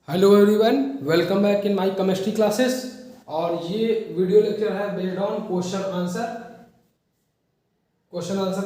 Hello everyone, welcome back in my chemistry classes. और ये video lecture है based on question answer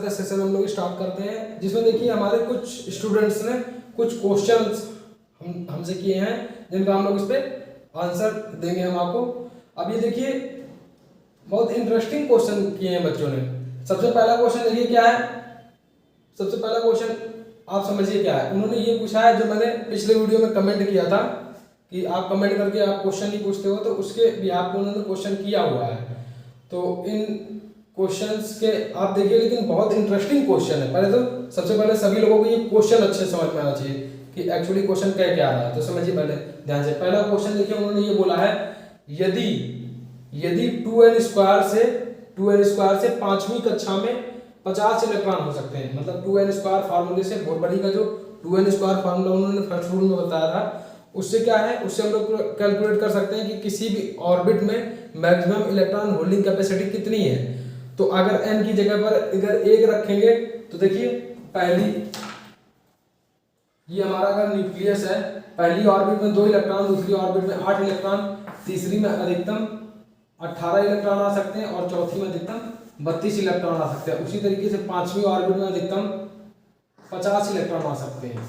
का session हम लोग स्टार्ट करते हैं, जिसमें देखिए हमारे कुछ स्टूडेंट्स ने कुछ क्वेश्चंस हमसे किए हैं, जिनका हम लोग इस पर आंसर देंगे हम आपको। अब ये देखिए बहुत इंटरेस्टिंग क्वेश्चन किए हैं बच्चों ने। सबसे पहला क्वेश्चन देखिए क्या है। सबसे पहला क्वेश्चन आप समझिए क्या है। उन्होंने ये पूछा है, जो मैंने पिछले वीडियो में कमेंट किया था कि आप कमेंट करके आप क्वेश्चन नहीं पूछते हो, तो उसके भी आपको उन्होंने क्वेश्चन किया हुआ है। तो इन क्वेश्चंस के आप देखिए, लेकिन बहुत इंटरेस्टिंग क्वेश्चन है। पहले तो सबसे पहले सभी लोगों को ये क्वेश्चन अच्छे समझ में आना चाहिए कि एक्चुअली क्वेश्चन कह क्या रहा है। तो समझिए पहले ध्यान से। पहला क्वेश्चन देखिए, उन्होंने ये बोला है, यदि यदि 2n स्क्वायर से 5वीं कक्षा में 50 इलेक्ट्रॉन हो सकते हैं। मतलब 2n स्क्वायर फार्मूले से, बोरबरी का जो 2n स्क्वायर फार्मूला उन्होंने फर्स्ट रूल में बताया था, उससे क्या है, उससे हम लोग कैलकुलेट कर सकते हैं कि किसी भी ऑर्बिट में मैक्सिमम इलेक्ट्रॉन होल्डिंग कैपेसिटी कितनी है। तो अगर n की जगह पर इधर 1 रखेंगे तो देखिए पहली, ये हमारा अगर न्यूक्लियस है, पहली ऑर्बिट में 2 इलेक्ट्रॉन, दूसरी ऑर्बिट में 8 इलेक्ट्रॉन, तीसरी में अधिकतम 18 इलेक्ट्रॉन आ सकते हैं और चौथी में अधिकतम 32 इलेक्ट्रॉन आ सकते हैं। उसी तरीके से 5वीं ऑर्बिट में अधिकतम 50 इलेक्ट्रॉन आ सकते हैं।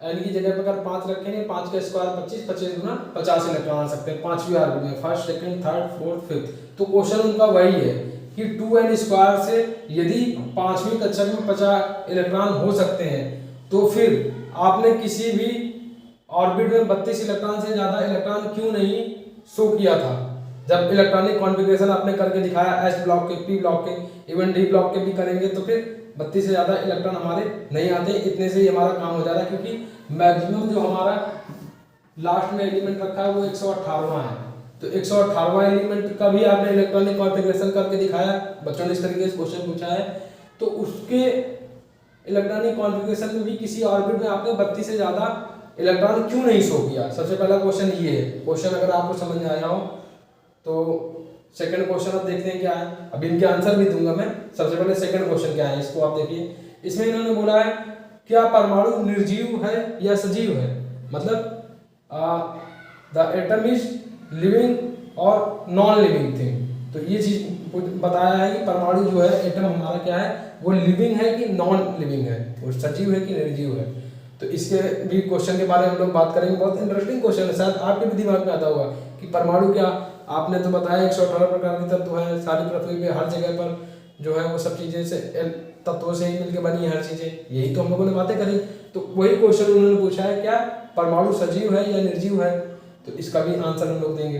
एन की जगह पर अगर 5 रखेंगे, 5 का स्क्वायर 25, 25 गुना 50 इलेक्ट्रॉन आ सकते हैं 5वीं ऑर्बिट में, first, second, third, fourth, fifth. तो क्वेश्चन उनका वही है कि 2n स्क्वायर से यदि 5वीं कक्षा में 50 इलेक्ट्रॉन हो सकते हैं, तो फिर आपने किसी भी ऑर्बिट में 32 इलेक्ट्रॉन से ज्यादा इलेक्ट्रॉन क्यों नहीं शो किया था। जब इलेक्ट्रॉनिक कॉन्फ़िगरेशन आपने करके दिखाया, एस ब्लॉक के, पी ब्लॉक के, इवन डी ब्लॉक के भी करेंगे, तो फिर 32 से ज्यादा इलेक्ट्रॉन हमारे नहीं आते। इतने से ही हमारा काम हो जा रहा है, क्योंकि मैक्सिमम जो हमारा लास्ट में एलिमेंट रखा है वो 118वां है। तो 118वां एलिमेंट का भी आपने इलेक्ट्रॉनिक कॉन्फ़िगरेशन करके दिखाया, बच्चों ने इस तरीके से क्वेश्चन पूछा है। तो उसके इलेक्ट्रॉनिक कॉन्फ़िगरेशन में भी किसी ऑर्बिट में आपने 32 से ज्यादा इलेक्ट्रॉन क्यों नहीं शो किया। सबसे पहला क्वेश्चन ये है। क्वेश्चन अगर आपको समझ में आया हो तो सेकंड क्वेश्चन आप देखते हैं क्या है। अब इनके आंसर भी दूंगा मैं। सबसे पहले सेकंड क्वेश्चन क्या है, इसको आप देखिए। इसमें इन्होंने बोला है, क्या परमाणु निर्जीव है या सजीव है। मतलब द एटम इज लिविंग और नॉन लिविंग थिंग। तो ये चीज बताया है कि परमाणु जो है, एटम हमारा क्या है, वो लिविंग है कि नॉन लिविंग है, वो सजीव है कि निर्जीव है। तो इसके भी क्वेश्चन के बारे में हम लोग बात करेंगे। बहुत इंटरेस्टिंग क्वेश्चन है, शायद आपके भी दिमाग में आता होगा कि परमाणु क्या। आपने तो बताया 118 प्रकार के तत्व हैं सारी पृथ्वी पे, हर जगह पर जो है वो सब चीजें से तत्वों से ही मिलकर बनी है हर चीजें। यही तो हम लोगों ने बातें करी। तो वही क्वेश्चन उन्होंने पूछा है, क्या परमाणु सजीव है या निर्जीव है। तो इसका भी आंसर हम लोग देंगे।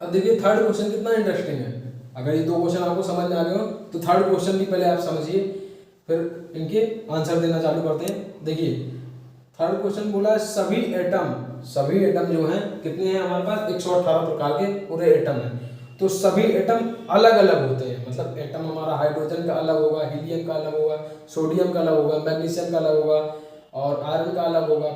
अब देखिए थर्ड क्वेश्चन कितना इंटरेस्टिंग है। अगर ये दो क्वेश्चन आपको समझ में आ गए हो तो थर्ड क्वेश्चन भी पहले आप समझिए, फिर इनके आंसर देना चालू करते हैं। देखिए थर्ड क्वेश्चन बोला है, सभी एटम जो हैं कितने हैं हमारे पास, 118 प्रकार के पूरे एटम हैं। तो सभी एटम अलग अलग होते हैं। मतलब एटम हमारा हाइड्रोजन का अलग होगा, हीलियम का अलग होगा, सोडियम का अलग होगा, मैग्नीशियम का अलग होगा, और आयरन का अलग होगा,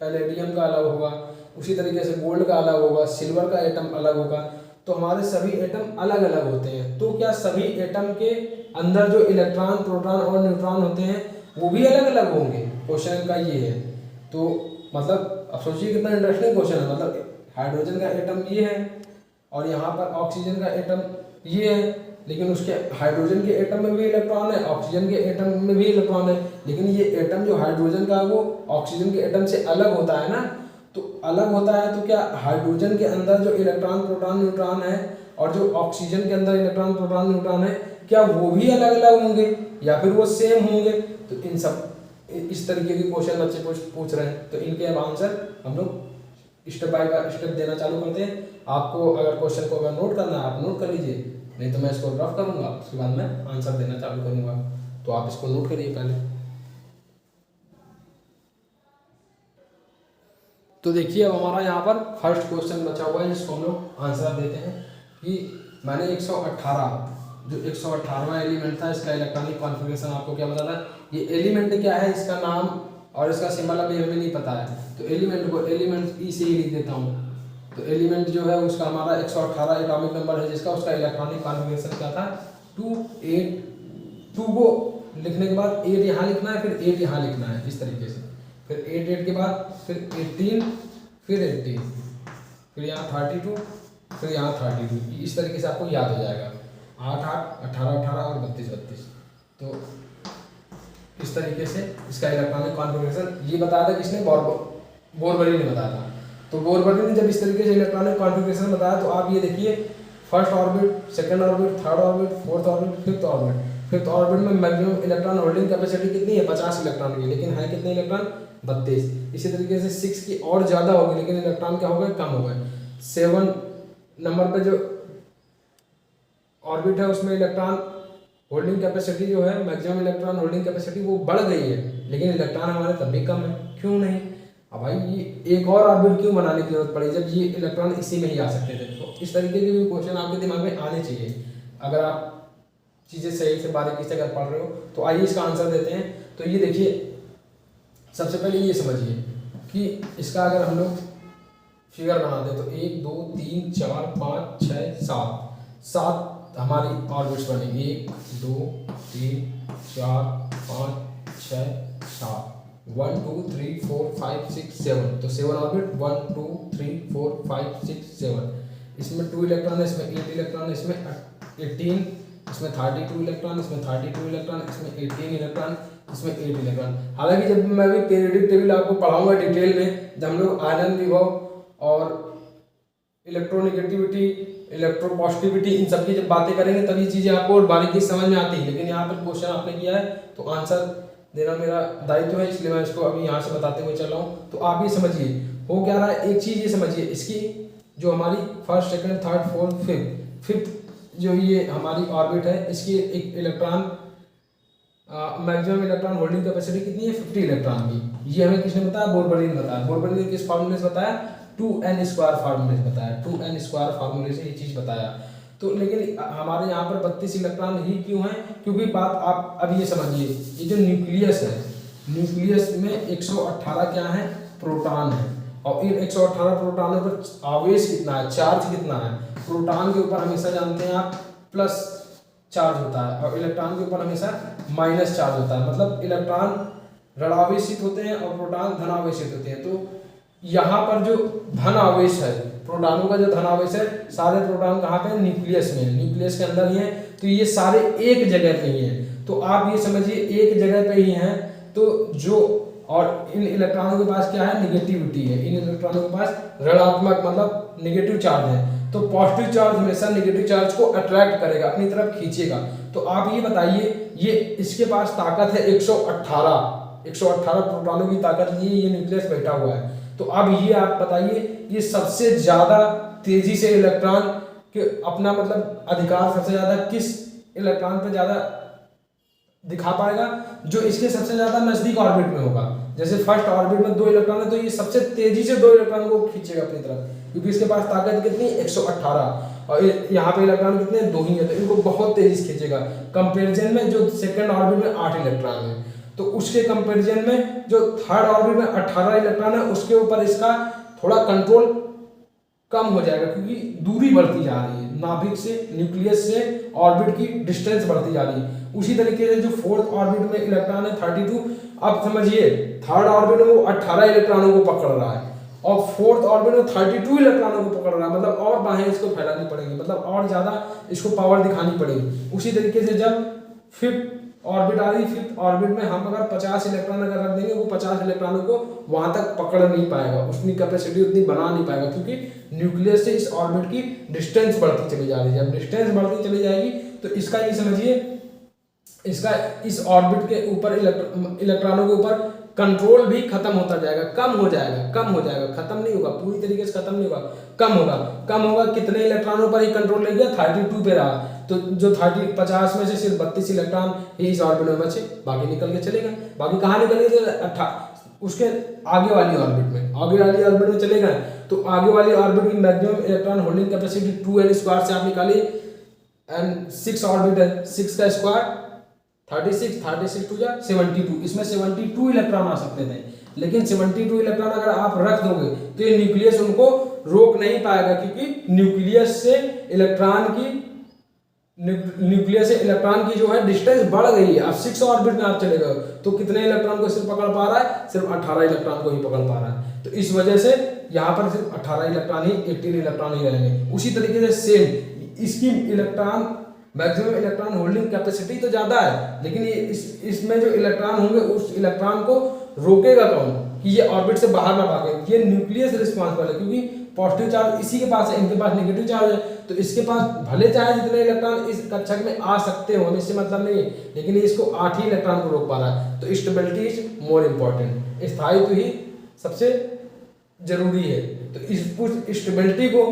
पैलेडियम का अलग होगा, उसी तरीके से गोल्ड का अलग होगा, सिल्वर का एटम अलग होगा। तो हमारे सभी एटम अलग अलग होते हैं। तो क्या सभी एटम के अंदर जो इलेक्ट्रॉन, प्रोटॉन और न्यूट्रॉन होते हैं वो भी अलग अलग होंगे। क्वेश्चन का ये है। तो मतलब अब सोचिए कितना इंटरेस्टिंग क्वेश्चन है। मतलब हाइड्रोजन का एटम ये है और यहाँ पर ऑक्सीजन का एटम ये है, लेकिन उसके हाइड्रोजन के एटम में भी इलेक्ट्रॉन है, ऑक्सीजन के एटम में भी इलेक्ट्रॉन है, लेकिन ये एटम जो हाइड्रोजन का वो ऑक्सीजन के एटम से अलग होता है ना। तो अलग होता है, तो क्या हाइड्रोजन के अंदर जो इलेक्ट्रॉन, प्रोटॉन, न्यूट्रॉन है और जो ऑक्सीजन के अंदर इलेक्ट्रॉन, प्रोटॉन, न्यूट्रॉन है, क्या वो भी अलग अलग होंगे या फिर वो सेम होंगे। तो इन सब इस तरीके के क्वेश्चन बच्चे पूछ रहे हैं। तो इनके अब आंसर हम लोग स्टेप बाय स्टेप देना चालू करते हैं। आपको अगर क्वेश्चन को अगर नोट करना है आप नोट कर लीजिए, नहीं तो मैं इसको ड्रॉप करूंगा, उसके बाद मैं आंसर देना चालू करूंगा। तो आप इसको नोट करिए पहले। तो देखिए अब हमारा यहाँ पर फर्स्ट क्वेश्चन बचा हुआ है, जिसको हम लोग आंसर देते हैं कि मैंने 118 जो 118वां एलिमेंट था, इसका इलेक्ट्रॉनिक कॉन्फ़िगरेशन आपको क्या बताता है। ये एलिमेंट क्या है, इसका नाम और इसका सिंबल अभी हमें नहीं पता है। तो एलिमेंट को एलिमेंट ई से ही लिख देता हूँ। तो एलिमेंट जो है उसका हमारा 118 एटॉमिक नंबर है, जिसका उसका इलेक्ट्रॉनिक कॉन्फ़िगरेशन क्या था, 2 को लिखने के बाद 8 यहाँ लिखना है, फिर 8 यहाँ लिखना है, इस तरीके से। फिर 8 के बाद फिर 18, फिर 18, फिर यहाँ 32, फिर यहाँ 32। इस तरीके से आपको याद हो जाएगा। 8 8 18 18 और 32 32। तो इस तरीके से इसका इलेक्ट्रॉनिक कॉन्फ़िगरेशन ये बताया था किसने, बोरबरी ने बताया था। तो बोरबरी ने जब इस तरीके से इलेक्ट्रॉनिक कॉन्फ़िगरेशन बताया तो आप ये देखिए, first orbit, second orbit, third orbit, fourth orbit, fifth orbit. Fifth orbit में मैक्सिमम इलेक्ट्रॉन होल्डिंग कैपेसिटी कितनी है, 50 इलेक्ट्रॉन की, लेकिन है कितने इलेक्ट्रॉन, 32। इसी तरीके से 6 की और ज़्यादा होगी लेकिन इलेक्ट्रॉन क्या हो गए, कम हो गए। 7 नंबर पे जो ऑर्बिट है उसमें इलेक्ट्रॉन होल्डिंग कैपेसिटी जो है, मैक्सिमम इलेक्ट्रॉन होल्डिंग कैपेसिटी वो बढ़ गई है, लेकिन इलेक्ट्रॉन हमारे तब भी कम है, क्यों नहीं। अब भाई ये एक और ऑर्बिट क्यों बनाने की जरूरत पड़ी जब ये इलेक्ट्रॉन इसी में ही आ सकते थे। तो इस तरीके के भी क्वेश्चन आपके दिमाग में आने चाहिए अगर आप चीज़ें सही से बारीकी से अगर पढ़ रहे हो। तो आइए इसका आंसर देते हैं। तो ये देखिए, सबसे पहले ये समझिए कि इसका अगर हम लोग फिगर बना दें तो 1 2 3 4 5 6 7 हमारी ऑर्बिट्स बनेंगी। 1 2 3 4 5 6 7 1 2 3 4 5 6 7। तो 7 ऑर्बिट, 1 2 3 4 5 6 7। इसमें 2 इलेक्ट्रॉन है, इसमें 8 इलेक्ट्रॉन है, इसमें 18, इसमें 32 इलेक्ट्रॉन, इसमें 32 इलेक्ट्रॉन, इसमें 18 इलेक्ट्रॉन, इसमें 8 इलेक्ट्रॉन। हालांकि जब मैं भी पीरियोडिक टेबल आपको पढ़ाऊंगा डिटेल में, जब हम लोग आयरन विभव और इलेक्ट्रोनेगेटिविटी, इलेक्ट्रोपॉजिटिविटी, इन सब की जब बातें करेंगे तब ये चीज़ें आपको और बारीकी समझ में आती है। लेकिन यहाँ पर क्वेश्चन आपने किया है तो आंसर देना मेरा दायित्व है, इसलिए मैं इसको अभी यहाँ से बताते हुए चल रहा हूँ। तो आप ये समझिए हो क्या रहा है, एक चीज़ ये समझिए, इसकी जो हमारी first second third fourth fifth जो ये हमारी ऑर्बिट है, इसकी एक electron maximum electron holding capacity कितनी है, 50 इलेक्ट्रॉन की। ये हमें किसने बताया, बोरबरी ने बताया। बोरबरी ने किस फार्मूले से बताया, 2n² फार्मूले से बताया। 2n² फार्मूले से ये चीज़ बताया। तो लेकिन हमारे यहाँ पर 32 इलेक्ट्रॉन ही क्यों है, क्योंकि बात आप अब ये समझिए, ये जो न्यूक्लियस है, न्यूक्लियस में 118 क्या है, प्रोटॉन है। और इन 118 प्रोटॉनों पर आवेश कितना है, चार्ज कितना है। प्रोटॉन के ऊपर हमेशा जानते हैं आप प्लस चार्ज होता है और इलेक्ट्रॉन के ऊपर हमेशा माइनस चार्ज होता है। मतलब इलेक्ट्रॉन ऋणावेशित होते हैं और प्रोटॉन धनावेशित होते हैं। तो यहाँ पर जो धन आवेश है, प्रोटॉनों का जो धन आवेश है, सारे प्रोटॉन कहाँ पे, न्यूक्लियस में, न्यूक्लियस के अंदर ही है। तो ये सारे एक जगह पे ही हैं। तो आप ये समझिए एक जगह पे ही हैं। तो जो और इन इलेक्ट्रॉनों के पास क्या है, निगेटिविटी है। इन इलेक्ट्रॉनों के पास ऋणात्मक मतलब निगेटिव चार्ज है। तो पॉजिटिव चार्ज हमेशा निगेटिव चार्ज को अट्रैक्ट करेगा, अपनी तरफ खींचेगा। तो आप ये बताइए, ये इसके पास ताकत है 118 प्रोटॉनों की ताकत ये न्यूक्लियस बैठा हुआ है। तो अब ये आप बताइए, ये सबसे ज्यादा तेजी से इलेक्ट्रॉन के अपना मतलब अधिकार सबसे ज्यादा किस इलेक्ट्रॉन पे ज्यादा दिखा पाएगा, जो इसके सबसे ज्यादा नजदीक ऑर्बिट में होगा। जैसे फर्स्ट ऑर्बिट में 2 इलेक्ट्रॉन है तो ये सबसे तेजी से 2 इलेक्ट्रॉन को खींचेगा अपनी तरफ, क्योंकि इसके पास ताकत कितनी, 118। और यहाँ पे इलेक्ट्रॉन कितने, 2 ही है, तो इनको बहुत तेजी से खींचेगा। कंपेरिजन में जो सेकंड ऑर्बिट में 8 इलेक्ट्रॉन है, तो उसके कंपेरिजन में जो थर्ड ऑर्बिट में 18 इलेक्ट्रॉन है, उसके ऊपर इसका थोड़ा कंट्रोल कम हो जाएगा, क्योंकि दूरी बढ़ती जा रही है नाभिक से, न्यूक्लियस से ऑर्बिट की डिस्टेंस बढ़ती जा रही है। उसी तरीके से जो फोर्थ ऑर्बिट में इलेक्ट्रॉन है 32, अब समझिए थर्ड ऑर्बिट में वो 18 इलेक्ट्रॉनों को पकड़ रहा है और फोर्थ ऑर्बिट में 32 इलेक्ट्रॉनों को पकड़ रहा है। मतलब और बाहें इसको फैलानी पड़ेगी, मतलब और ज्यादा इसको पावर दिखानी पड़ेगी। उसी तरीके से जब फिफ्थ ऑर्बिट आ रही, फिफ्थ ऑर्बिट में हम अगर 50 इलेक्ट्रॉन अगर रख देंगे, वो 50 इलेक्ट्रॉनों को वहां तक पकड़ नहीं पाएगा, उसकी कैपेसिटी उतनी बना नहीं पाएगा, क्योंकि न्यूक्लियस से इस ऑर्बिट की डिस्टेंस बढ़ती चली जा रही है। जब डिस्टेंस बढ़ती चली जाएगी तो इसका ये समझिए, इसका इस ऑर्बिट के ऊपर इलेक्ट्रॉनों के ऊपर कंट्रोल भी खत्म होता जाएगा, कम हो जाएगा, खत्म नहीं होगा, पूरी तरीके से खत्म नहीं होगा, कम होगा। कितने इलेक्ट्रॉनों पर ही कंट्रोल रह गया, 32 पे रहा। तो जो 50 में से सिर्फ 32 इलेक्ट्रॉन ही इस ऑर्बिट में बचे, बाकी निकल के चले गए। बाकी कहाँ निकल गए, उसके आगे वाली ऑर्बिट में चले गए। तो आगे वाली ऑर्बिट की maximum electron holding capacity 2n² से आप निकाली, एंड 6 ऑर्बिट है, 6 का स्क्वायर 36 टू जा 72, इसमें 72 इलेक्ट्रॉन आ सकते थे। लेकिन 72 इलेक्ट्रॉन अगर आप रख दोगे तो ये न्यूक्लियस उनको रोक नहीं पाएगा, क्योंकि न्यूक्लियस से इलेक्ट्रॉन की न्यूक्लियस से इलेक्ट्रॉन की जो है डिस्टेंस बढ़ गई है, अब 6 ऑर्बिट में आप चले गए तो कितने इलेक्ट्रॉन को सिर्फ पकड़ पा रहा है, सिर्फ 18 इलेक्ट्रॉन को ही पकड़ पा रहा है। तो इस वजह से यहाँ पर सिर्फ 18 इलेक्ट्रॉन ही 18 इलेक्ट्रॉन ही रहेंगे। उसी तरीके से सेम इसकी electron maximum electron holding capacity तो ज्यादा है, लेकिन ये इसमें जो इलेक्ट्रॉन होंगे उस इलेक्ट्रॉन को रोकेगा कौन कि ये ऑर्बिट से बाहर ना भागे, ये न्यूक्लियस रिस्पॉन्सिबल है, क्योंकि पॉजिटिव चार्ज इसी के पास है, इनके पास नेगेटिव चार्ज है, तो इसके पास भले चाहे जितने इलेक्ट्रॉन इस कक्षक में आ सकते हो, हमें इससे मतलब नहीं है, लेकिन इसको 8 ही इलेक्ट्रॉन को रोक पा रहा है। तो स्टेबिलिटी इज मोर इम्पोर्टेंट, स्थायित्व ही सबसे जरूरी है। तो इस स्टेबिलिटी को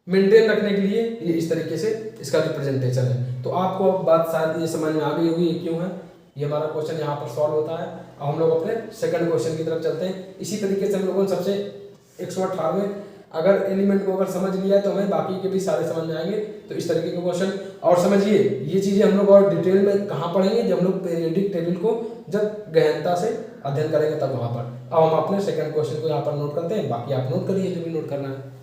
मेंटेन रखने के लिए ये इस तरीके से इसका रिप्रेजेंटेशन है। तो आपको बात शायद ये समझ में आ गई होगी ये क्यों है। ये हमारा क्वेश्चन यहाँ पर सॉल्व होता है। अब हम लोग अपने सेकंड क्वेश्चन की तरफ चलते हैं। इसी तरीके से हम लोगों ने सबसे 118 अगर एलिमेंट को अगर समझ लिया तो हमें बाकी के भी सारे समझ में आएंगे। तो इस तरीके के क्वेश्चन और समझिए, ये चीजें हम लोग और डिटेल में कहाँ पढ़ेंगे, जब हम लोग पीरियोडिक टेबल को जब गहनता से अध्ययन करेंगे तब वहाँ पर। अब हम अपने सेकंड क्वेश्चन को यहाँ पर नोट करते हैं, बाकी आप नोट करिए जो भी नोट करना है।